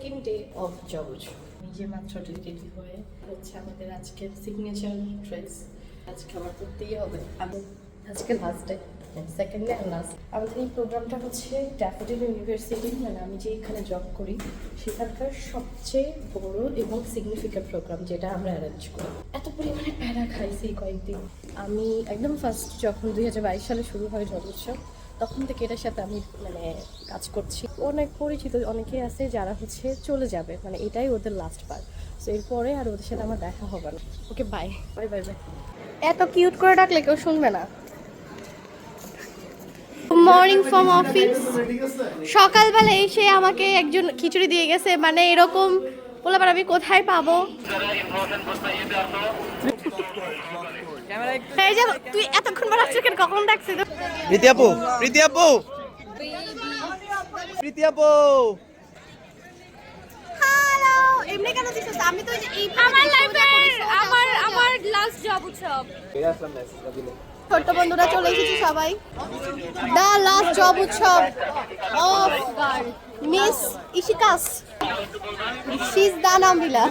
Second day of জবজ। নিজে মাত্র ready হয়ে হচ্ছে আমাদের আজকের সিগনেচার ড্রেস। আজকে আমার করতেই হবে। আমি আজকে last day, second day last. আমাদের এই প্রোগ্রামটা হচ্ছে ড্যাফোডিল ইউনিভার্সিটি, মানে আমি যে এখানে জব করি সেখানকার সবচেয়ে বড় এবং সিগনিফিক্যান্ট প্রোগ্রাম, যেটা আমরা অ্যারেঞ্জ করি। এত পরিমাণে প্যারা খাইছি কয়েকদিন। আমি একদম ফার্স্ট যখন 2022 সালে শুরু হয় জব উৎসব, তখন থেকে এটার সাথে আমি মানে কাজ করছি। অনেক পরিচিত অনেকেই আছে যারা হচ্ছে চলে যাবে, মানে এটাই ওদের লাস্ট বার। সো এরপরে আর ওদের সাথে আমার দেখা হবে না। Okay bye bye bye bye. এত কিউট করে ডাকলে কেউ শুনবে না। Morning from office. সকালবেলা এসে আমাকে একজন খিচুড়ি দিয়ে গেছে, মানে এরকম বললাম আমি কোথায় পাবো। এই যে তুই এতক্ষণ বাড়াচ্ছ কেন, কখন ডাকছিস? প্রীতি আপু, প্রীতি আপু, প্রীতি আপু। হ্যালো, এমনি কেন দিছিস? আমি তো এই আমার লাইফের আমার লাস্ট জব উৎসব। ছোট্ট বন্ধুরা চলে এসেছি সবাই। দা লাস্ট জব উৎসব অফ মিস ইশিকাস। শি ইজ দা নামবিলা।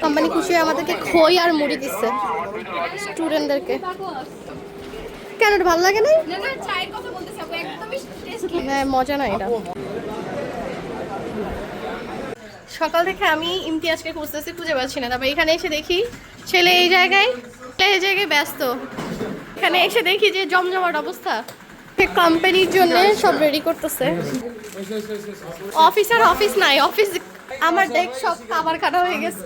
কোম্পানি খুশি হয়ে আমাদেরকে খই আর মুড়ি দিচ্ছে স্টুডেন্টদেরকে। কেন ভালো লাগে না? না না, চায়ের কথা বলতেছি আপু, একদমই টেস্টি। হ্যাঁ, মজা না এটা। সকাল থেকে আমি ইমতিয়াজকে খুঁজতেছি, খুঁজে পাচ্ছি না। তারপর এখানে এসে দেখি ছেলে এই জায়গায় ব্যস্ত। এখানে এসে দেখি যে জমজমাট অবস্থা। কোম্পানির জন্য সব রেডি করতেছে। অফিস নাই, অফিস আমার দেখ সব খাবার কাটা হয়ে গেছে।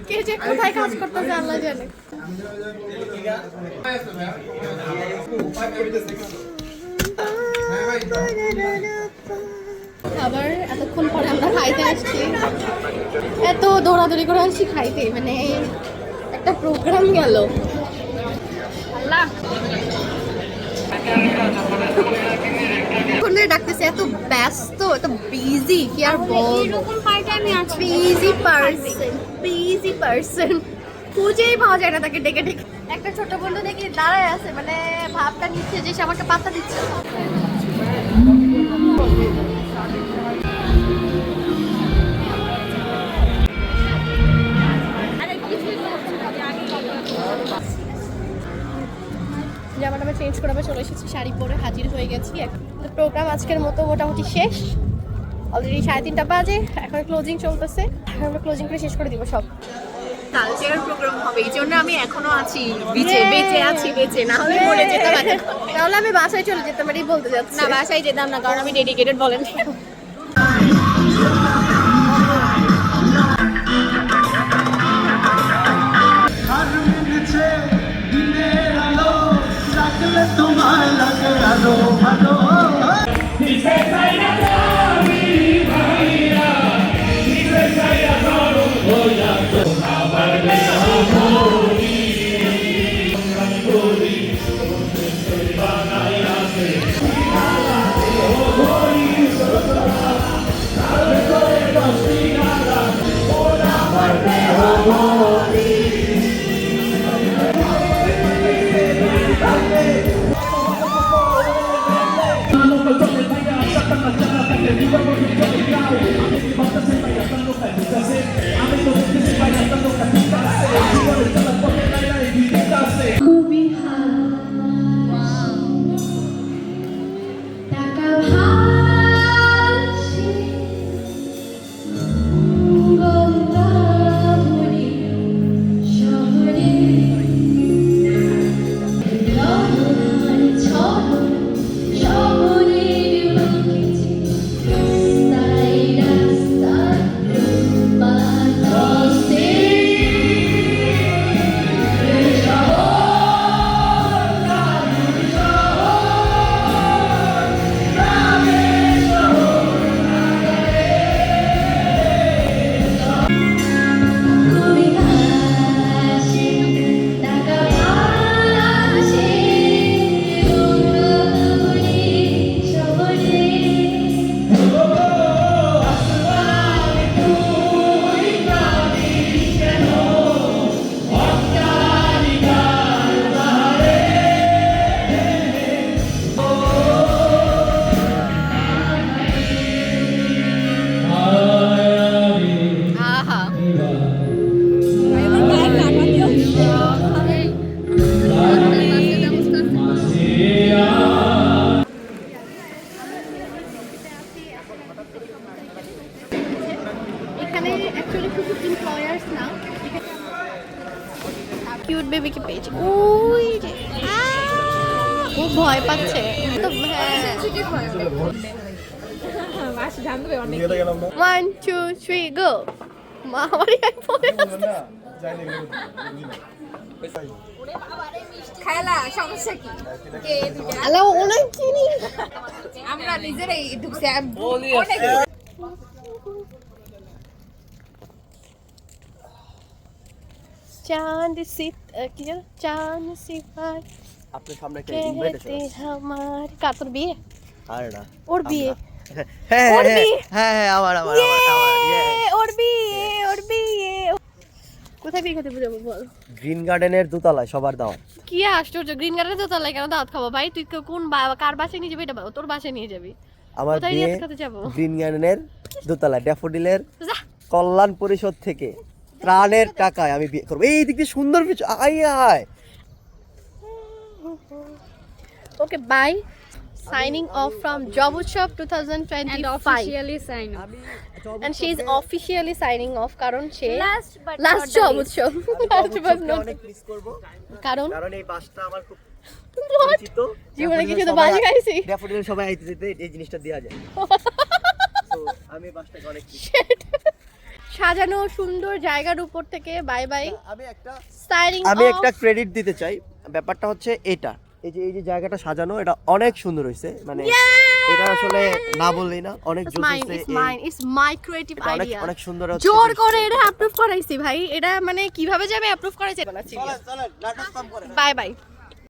কে যে কোথায় কাজ করতেছে আল্লাহ জানে। খাবার এতক্ষণ পরে আমরা খাইতে আসছি। এত দৌড়াদৌড়ি করে আসছি খাইতে, মানে একটা প্রোগ্রাম গেল। আল্লাহ ডাকতেছে, এত ব্যস্ত, এত বিজি, কি আর বলবো। এরকম পার্টি আমি আছি। বিজি পার্সন খুঁজেই পাওয়া যায় না তাকে ডেকে ডেকে। একটা ছোট বন্ধু দেখি দাঁড়ায় আছে, মানে ভাবটা নিচ্ছে যে সে আমাকে পাত্তা দিচ্ছে। জামাটা আমি চেঞ্জ করে আবার চলে এসেছি, শাড়ি পরে হাজির হয়ে গেছি। প্রোগ্রাম আজকের মতো মোটামুটি শেষ। অলরেডি 3:30 বাজে, এখন ক্লোজিং চলতেছে। আমরা ক্লোজিং করে শেষ করে দিব সব। কালচারাল প্রোগ্রাম হবে, এই জন্য আমি এখনো আছি বেঁচে আছি, না হলে মরে যেতাম। তাহলে আমি বাসায় চলে যেতাম, এটাই বলতে যাচ্ছি। না, বাসায় যেতাম না, কারণ আমি ডেডিকেটেড বলেন। তোমার লাগে আলো ভালো Stay এখানে অ্যাকচুয়ালি শুধু এমপ্লয়ার্স না, কিউট বেবিকে পেয়েছি। ওই যে ও ভয় পাচ্ছে তো। হ্যাঁ 1 2 3 গো। মা আমারই আইফোনে আছে। খেলা সমস্যা কি কে দুটা আলা অনেক চিনি। আমরা নিজেরাই ঢুকছি অনেক চাঁদ সি কি যেন চাঁদ সিফার আপনার সামনে একটা कहते ইনভাইটেশন हमार কাতর বিয়ে আরে না ওর বিয়ে হ্যাঁ ওর বিয়ে। হ্যাঁ আমার ওর বিয়ে কোথায় বিয়ে খেতে বুঝাবো বল। গ্রিন গার্ডেনের দোতলায় সবার দাওয়াত। কি আশ্চর্য, গ্রিন গার্ডেনে তো তলায় কেন দাওয়াত খাবো ভাই? তুই কোন কার বাসায় নিয়ে যাবি এটা বল, তোর বাসায় নিয়ে যাবি। আমার কোথায় বিয়ে নিয়ে খেতে যাবো? গ্রিন গার্ডেনের দোতলায় ড্যাফোডিলের যা। কল্যাণ পরিষদ থেকে ত্রাণের টাকায় আমি বিয়ে করবো। এই দিক দিয়ে সুন্দর কিছু আয় আয়। Okay bye, signing off from job উৎসব 2025 and officially sign off. and she is officially signing off কারণ সে Last but last not job the least. উৎসব Last but not- অনেক মিস করব কারণ কারণ এই বাসটা আমার খুব What? পরিচিত। জীবনে কিছু তো বাজি খাইছি। ড্যাফোডিল সবাই আইতে যেতে এই জিনিসটা দেয়া যায়। তো আমি বাসটাকে অনেক miss সাজানো সুন্দর জায়গার উপর থেকে বাই বাই, আমি একটা সাইনিং আমি একটা ক্রেডিট দিতে চাই। ব্যাপারটা হচ্ছে এটা, এই যে জায়গাটা সাজানো এটা অনেক সুন্দর হয়েছে। মানে এটা আসলে না বললেই না, অনেক জোস হয়েছে। ইটস মাই ক্রিয়েটিভ অনেক আইডিয়া। অনেক সুন্দর হচ্ছে। জোর করে এটা অ্যাপ্রুভ করাইছি ভাই। এটা মানে কিভাবে যাবে অ্যাপ্রুভ করাইছে বানাচ্ছি। চলেন নাটক কাম করে। Bye bye.